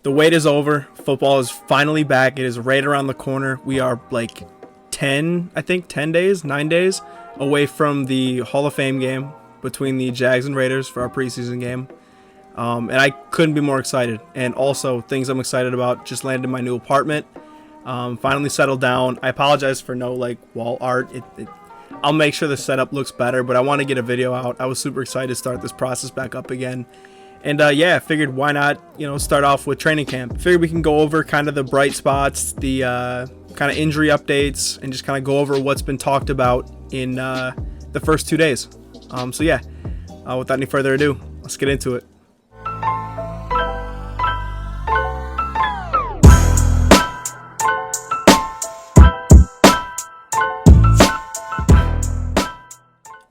The wait is over. Football is finally back. It is right around the corner. We are like 10 days, 9 days away from the Hall of Fame game between the Jags and Raiders for our preseason game. And I couldn't be more excited. And also, things I'm excited about, just landed in my new apartment. Finally settled down. I apologize for no wall art. I'll make sure the setup looks better, but I want to get a video out. I was super excited to start this process back up again. And I figured why not, start off with training camp. Figured we can go over kind of the bright spots, the kind of injury updates, and just kind of go over what's been talked about in the first 2 days. Without any further ado, let's get into it.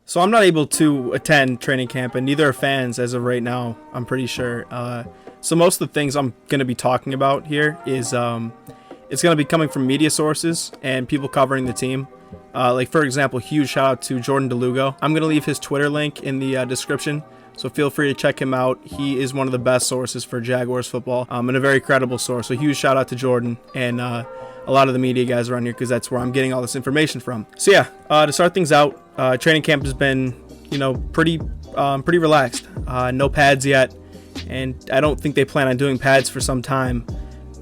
So I'm not able to attend training camp, and neither are fans as of right now, I'm pretty sure. So most of the things I'm going to be talking about here is it's going to be coming from media sources and people covering the team. For example, huge shout out to Jordan DeLugo. I'm going to leave his Twitter link in the description, so feel free to check him out. He is one of the best sources for Jaguars football, and a very credible source. So huge shout out to Jordan and a lot of the media guys around here, because that's where I'm getting all this information from. So to start things out, training camp has been, pretty relaxed. No pads yet, and I don't think they plan on doing pads for some time.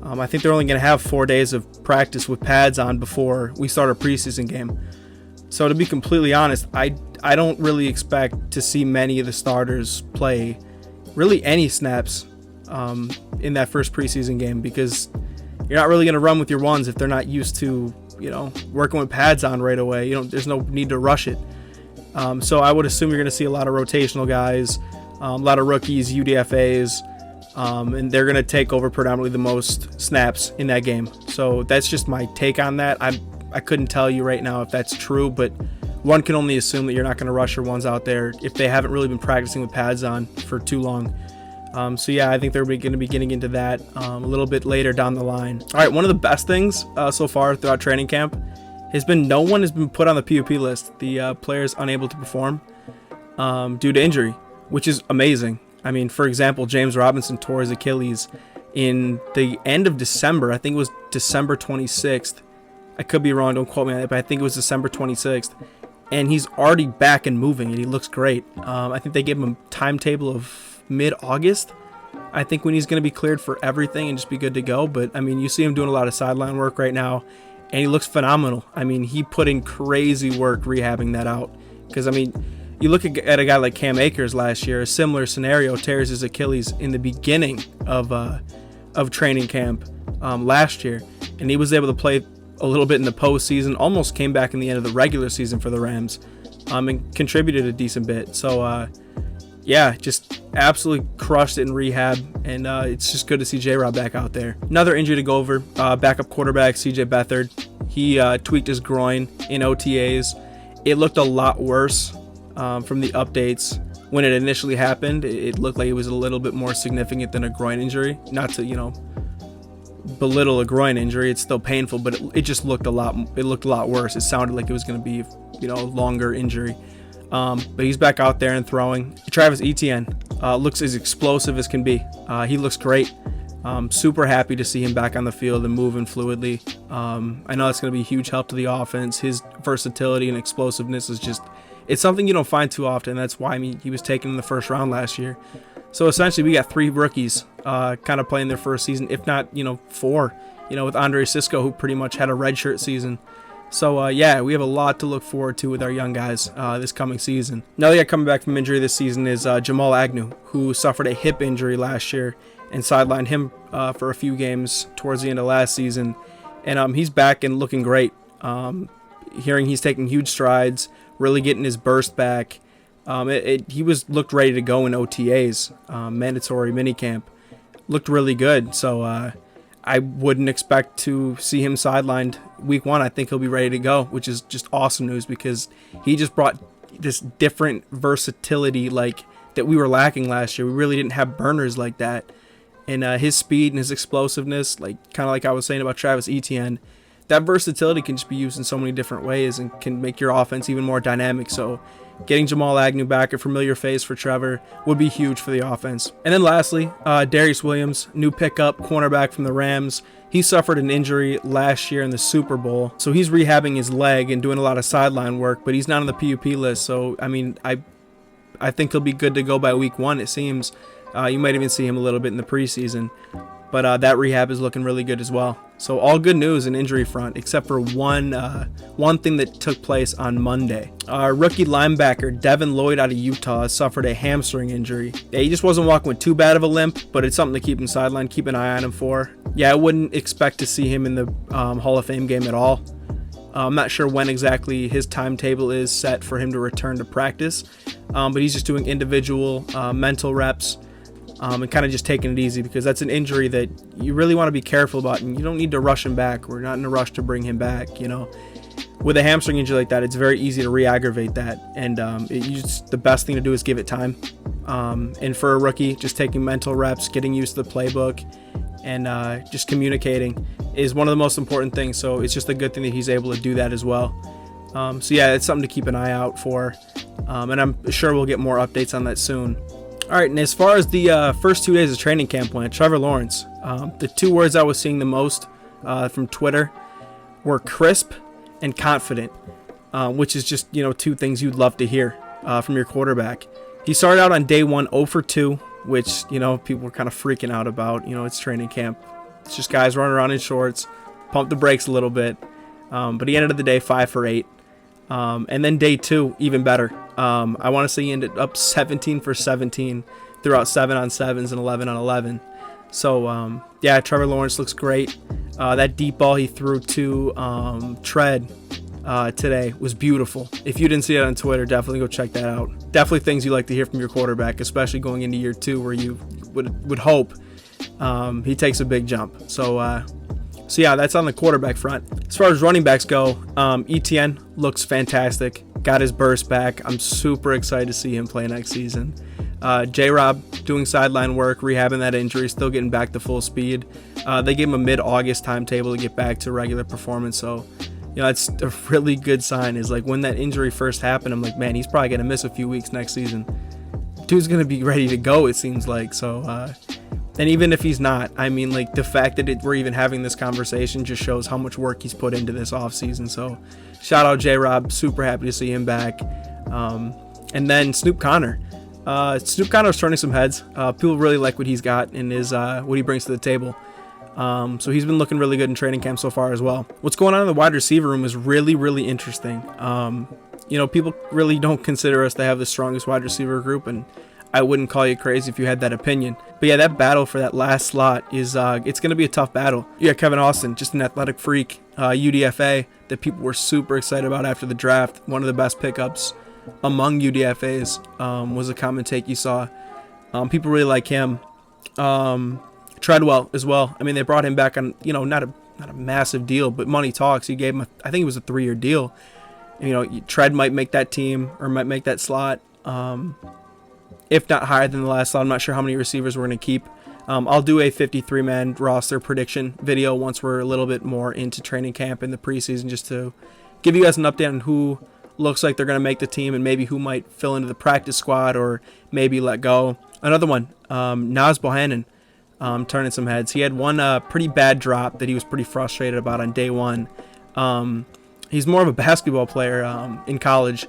I think they're only going to have 4 days of practice with pads on before we start our preseason game. So to be completely honest, I don't really expect to see many of the starters play really any snaps in that first preseason game, because you're not really going to run with your ones if they're not used to, working with pads on right away. There's no need to rush it. So I would assume you're going to see a lot of rotational guys, a lot of rookies, UDFAs, and they're going to take over predominantly the most snaps in that game. So that's just my take on that. I couldn't tell you right now if that's true, but one can only assume that you're not going to rush your ones out there if they haven't really been practicing with pads on for too long. I think they're going to be getting into that a little bit later down the line. All right, one of the best things so far throughout training camp has been no one has been put on the PUP list, the players unable to perform due to injury, which is amazing. I mean, for example, James Robinson tore his Achilles in the end of December. I think it was December 26th. I could be wrong, don't quote me on that, but I think it was December 26th. And he's already back and moving, and he looks great. I think they gave him a timetable of mid-August, I think, when he's going to be cleared for everything and just be good to go. But I mean, you see him doing a lot of sideline work right now, and he looks phenomenal. I mean, he put in crazy work rehabbing that out, because I mean, you look at a guy like Cam Akers last year, a similar scenario, tears his Achilles in the beginning of training camp last year, and he was able to play a little bit in the postseason, almost came back in the end of the regular season for the Rams, and contributed a decent bit. So just absolutely crushed it in rehab, and it's just good to see J-Rob back out there. Another injury to go over, backup quarterback CJ Beathard. He tweaked his groin in OTAs. It looked a lot worse from the updates. When it initially happened, it looked like it was a little bit more significant than a groin injury. Not to, belittle a groin injury. It's still painful, but it just looked a lot worse. It sounded like it was going to be, a longer injury. But he's back out there and throwing. Travis Etienne looks as explosive as can be. He looks great. Super happy to see him back on the field and moving fluidly. I know it's going to be a huge help to the offense. His versatility and explosiveness is it's something you don't find too often. That's why he was taken in the first round last year. So essentially we got 3 rookies kind of playing their first season, if not, 4, with Andre Sisco, who pretty much had a redshirt season. So, we have a lot to look forward to with our young guys this coming season. Another guy coming back from injury this season is Jamal Agnew, who suffered a hip injury last year and sidelined him for a few games towards the end of last season. And he's back and looking great. Hearing he's taking huge strides, really getting his burst back. He looked ready to go in OTAs, mandatory minicamp. Looked really good. So, I wouldn't expect to see him sidelined week 1. I think he'll be ready to go, which is just awesome news, because he just brought this different versatility that we were lacking last year. We really didn't have burners like that. And his speed and his explosiveness, kind of like I was saying about Travis Etienne, that versatility can just be used in so many different ways and can make your offense even more dynamic. So getting Jamal Agnew back, a familiar face for Trevor, would be huge for the offense. And then lastly, Darius Williams, new pickup, cornerback from the Rams. He suffered an injury last year in the Super Bowl, so he's rehabbing his leg and doing a lot of sideline work, but he's not on the PUP list. So, I mean, I think he'll be good to go by week 1, it seems. You might even see him a little bit in the preseason. But that rehab is looking really good as well. So all good news in injury front, except for one thing that took place on Monday. Rookie linebacker Devin Lloyd out of Utah suffered a hamstring injury. Yeah, he just wasn't walking with too bad of a limp, but it's something to keep him sidelined, keep an eye on him for. Yeah, I wouldn't expect to see him in the Hall of Fame game at all. I'm not sure when exactly his timetable is set for him to return to practice, but he's just doing individual mental reps. And kind of just taking it easy, because that's an injury that you really want to be careful about, and you don't need to rush him back. We're not in a rush to bring him back, you know. With a hamstring injury like that, it's very easy to re-aggravate that, and the best thing to do is give it time. And for a rookie, just taking mental reps, getting used to the playbook, and just communicating is one of the most important things. So it's just a good thing that he's able to do that as well. So yeah, it's something to keep an eye out for, and I'm sure we'll get more updates on that soon. All right, and as far as the first 2 days of training camp went, Trevor Lawrence, the 2 words I was seeing the most from Twitter were crisp and confident, which is just, 2 things you'd love to hear from your quarterback. He started out on day 1 0 for 2, which, people were kind of freaking out about. It's training camp. It's just guys running around in shorts, pump the brakes a little bit. But he ended the day 5 for 8. And then day 2, even better. I want to say he ended up 17 for 17 throughout 7 on 7s and 11 on 11. So, yeah, Trevor Lawrence looks great. That deep ball he threw to Tread today was beautiful. If you didn't see it on Twitter, definitely go check that out. Definitely things you like to hear from your quarterback, especially going into year 2 where you would hope he takes a big jump. So yeah, that's on the quarterback front. As far as running backs go, ETN looks fantastic. Got his burst back. I'm super excited to see him play next season. J-Rob doing sideline work, rehabbing that injury, still getting back to full speed. They gave him a mid-August timetable to get back to regular performance. So, that's a really good sign. Is like when that injury first happened, I'm like, man, he's probably going to miss a few weeks next season. Dude's going to be ready to go, it seems like. So, and even if he's not, I mean, like, the fact that we're even having this conversation just shows how much work he's put into this offseason. So shout out J-Rob, super happy to see him back. And then Snoop Connor. Snoop Connor's turning some heads. People really like what he's got and what he brings to the table. So he's been looking really good in training camp so far as well. What's going on in the wide receiver room is really, really interesting. People really don't consider us to have the strongest wide receiver group, and I wouldn't call you crazy if you had that opinion. But yeah, that battle for that last slot is it's going to be a tough battle. You got Kevin Austin, just an athletic freak, UDFA that people were super excited about after the draft. One of the best pickups among UDFAs was a common take you saw. People really like him. Treadwell as well. I mean, they brought him back on, not a massive deal, but money talks. He gave him, I think it was a 3-year deal. And, Tread might make that team or might make that slot. If not higher than the last slot. I'm not sure how many receivers we're going to keep. I'll do a 53-man roster prediction video once we're a little bit more into training camp in the preseason, just to give you guys an update on who looks like they're going to make the team and maybe who might fill into the practice squad or maybe let go. Another one, Naz Bohannon, turning some heads. He had one pretty bad drop that he was pretty frustrated about on day 1. He's more of a basketball player in college,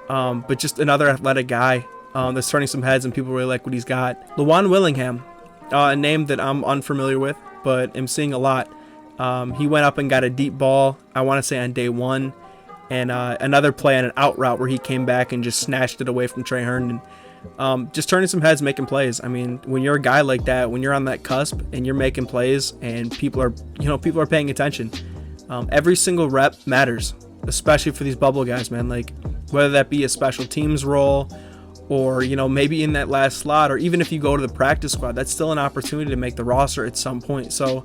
but just another athletic guy. That's turning some heads and people really like what he's got. Lawan Willingham, a name that I'm unfamiliar with, but am seeing a lot. He went up and got a deep ball, I want to say on day 1, and another play on an out route where he came back and just snatched it away from Trey Herndon. Just turning some heads, making plays. I mean, when you're a guy like that, when you're on that cusp and you're making plays and people are paying attention, every single rep matters, especially for these bubble guys, man. Like, whether that be a special teams role or, maybe in that last slot, or even if you go to the practice squad, that's still an opportunity to make the roster at some point. So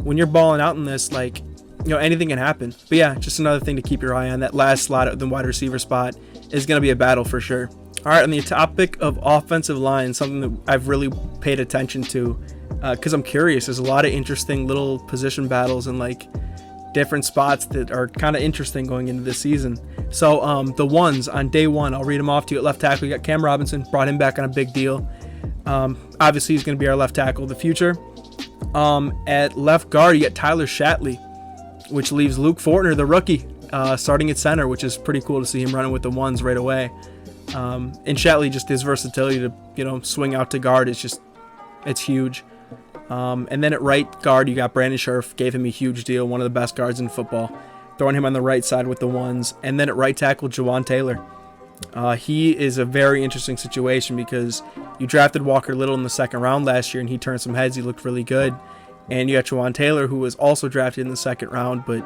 when you're balling out in this, like, anything can happen. But yeah, just another thing to keep your eye on. That last slot at the wide receiver spot is going to be a battle for sure. All right, on the topic of offensive line, something that I've really paid attention to, because I'm curious. There's a lot of interesting little position battles and, like, different spots that are kind of interesting going into this season. So the ones on day one, I'll read them off to you. At left tackle, you got Cam Robinson, brought him back on a big deal. Obviously, he's going to be our left tackle of the future. At left guard, you got Tyler Shatley, which leaves Luke Fortner, the rookie, starting at center, which is pretty cool to see him running with the ones right away. And Shatley, just his versatility to, swing out to guard it's huge. And then at right guard, you got Brandon Scherf, gave him a huge deal, one of the best guards in football, throwing him on the right side with the ones. And then at right tackle, Jawan Taylor. He is a very interesting situation because you drafted Walker Little in the second round last year, and he turned some heads. He looked really good. And you got Jawan Taylor, who was also drafted in the second round, but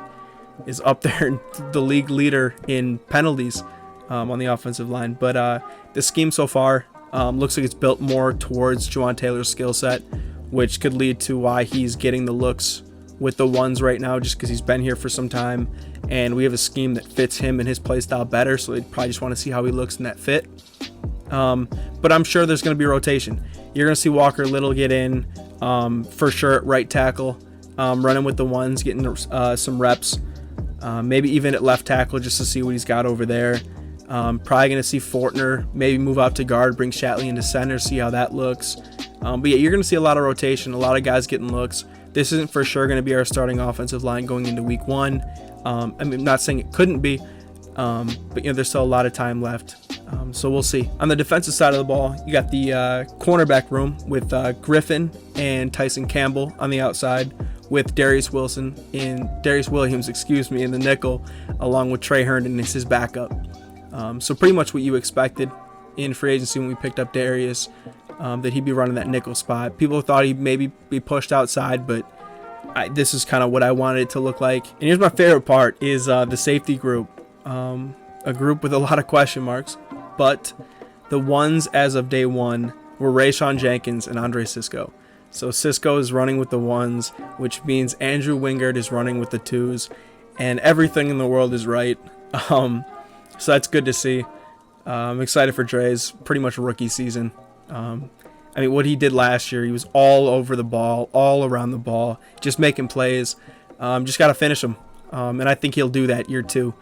is up there, the league leader in penalties on the offensive line. But the scheme so far looks like it's built more towards Jawan Taylor's skill set, which could lead to why he's getting the looks with the ones right now, just because he's been here for some time, and we have a scheme that fits him and his play style better, so they'd probably just want to see how he looks in that fit. But I'm sure there's going to be rotation. You're going to see Walker Little get in for sure at right tackle, running with the ones, getting some reps, maybe even at left tackle just to see what he's got over there. Probably going to see Fortner maybe move up to guard, bring Shatley into center, see how that looks. But yeah, you're going to see a lot of rotation, a lot of guys getting looks. This isn't for sure going to be our starting offensive line going into week one. I'm not saying it couldn't be, but there's still a lot of time left. So we'll see. On the defensive side of the ball, you got the cornerback room with Griffin and Tyson Campbell on the outside, with Darius Williams, in the nickel, along with Trey Herndon as his backup. So pretty much what you expected in free agency when we picked up Darius, that he'd be running that nickel spot. People thought he'd maybe be pushed outside, but this is kind of what I wanted it to look like. And here's my favorite part is the safety group, a group with a lot of question marks, but the ones as of day one were Rayshawn Jenkins and Andre Sisco. So Sisco is running with the ones, which means Andrew Wingard is running with the twos, and everything in the world is right. So that's good to see. I'm excited for Dre's pretty much rookie season. What he did last year, he was all over the ball, all around the ball, just making plays. Just got to finish him. And I think he'll do that year two.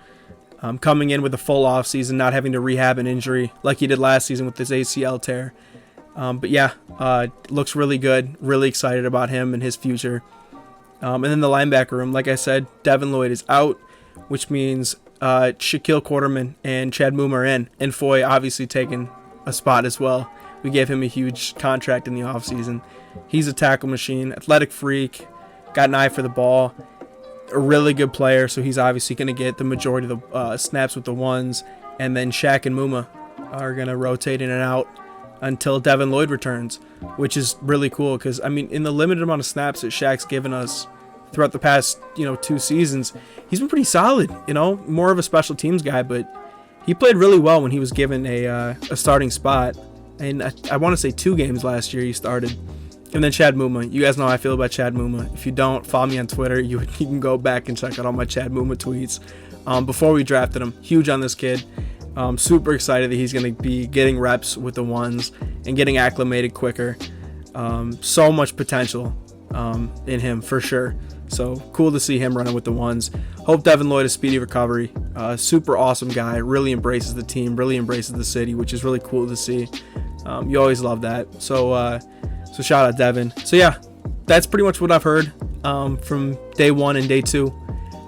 Coming in with a full off season, not having to rehab an injury like he did last season with his ACL tear. But yeah, looks really good. Really excited about him and his future. And then the linebacker room, like I said, Devin Lloyd is out, which means Shaquille Quarterman and Chad Moom are in. And Foy obviously taking a spot as well. We gave him a huge contract in the offseason. He's a tackle machine, athletic freak, got an eye for the ball, a really good player, so he's obviously going to get the majority of the snaps with the ones. And then Shaq and Muma are going to rotate in and out until Devin Lloyd returns, which is really cool because, in the limited amount of snaps that Shaq's given us throughout the past, 2 seasons, he's been pretty solid, more of a special teams guy, but he played really well when he was given a starting spot. And I want to say 2 games last year he started. And then Chad Muma. You guys know how I feel about Chad Muma. If you don't, follow me on Twitter. You can go back and check out all my Chad Muma tweets. Before we drafted him, huge on this kid. Super excited that he's going to be getting reps with the ones and getting acclimated quicker. So much potential in him for sure. So cool to see him running with the ones. Hope Devin Lloyd a speedy recovery. Super awesome guy. Really embraces the team. Really embraces the city, which is really cool to see. You always love that. So shout out Devin. So yeah, that's pretty much what I've heard from day 1 and day 2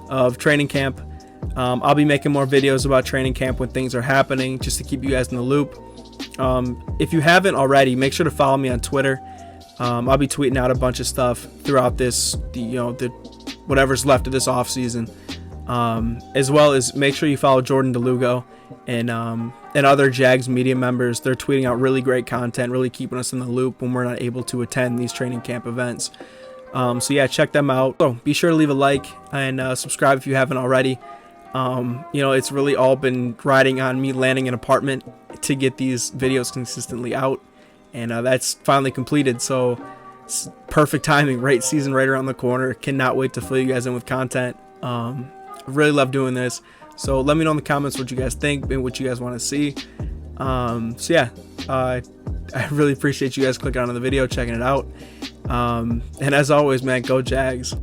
of training camp. I'll be making more videos about training camp when things are happening, just to keep you guys in the loop. If you haven't already, make sure to follow me on Twitter. I'll be tweeting out a bunch of stuff throughout this, the whatever's left of this off season, as well as make sure you follow Jordan DeLugo and other Jags media members. They're tweeting out really great content, really keeping us in the loop when we're not able to attend these training camp events. So yeah, check them out. So be sure to leave a like and subscribe if you haven't already. It's really all been riding on me landing an apartment to get these videos consistently out. And that's finally completed, so perfect timing. Right season right around the corner. Cannot wait to fill you guys in with content. Really love doing this. So let me know in the comments what you guys think and what you guys want to see. So yeah, I really appreciate you guys clicking on the video, checking it out. And as always, man, go Jags.